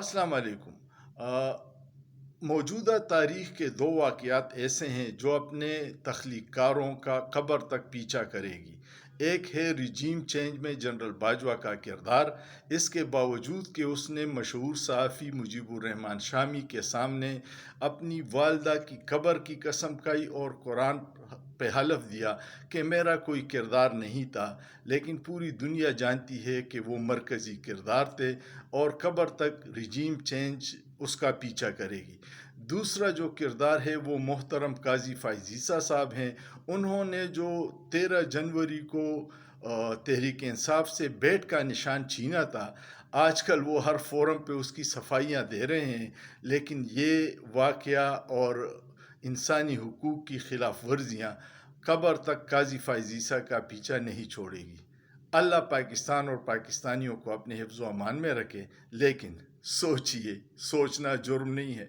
السلام علیکم۔ موجودہ تاریخ کے دو واقعات ایسے ہیں جو اپنے تخلیق کاروں کا قبر تک پیچھا کرے گی۔ ایک ہے رجیم چینج میں جنرل باجوہ کا کردار۔ اس کے باوجود کہ اس نے مشہور صحافی مجیب الرحمن شامی کے سامنے اپنی والدہ کی قبر کی قسم کھائی اور قرآن پہ حلف دیا کہ میرا کوئی کردار نہیں تھا، لیکن پوری دنیا جانتی ہے کہ وہ مرکزی کردار تھے اور قبر تک رجیم چینج اس کا پیچھا کرے گی۔ دوسرا جو کردار ہے وہ محترم قاضی فائز عیسیٰ صاحب ہیں۔ انہوں نے جو 13 جنوری کو تحریک انصاف سے بیٹ کا نشان چھینا تھا، آج کل وہ ہر فورم پہ اس کی صفائیاں دے رہے ہیں، لیکن یہ واقعہ اور انسانی حقوق کی خلاف ورزیاں قبر تک قاضی فائز عیسیٰ کا پیچھا نہیں چھوڑے گی۔ اللہ پاکستان اور پاکستانیوں کو اپنے حفظ و امان میں رکھے، لیکن سوچئے، سوچنا جرم نہیں ہے۔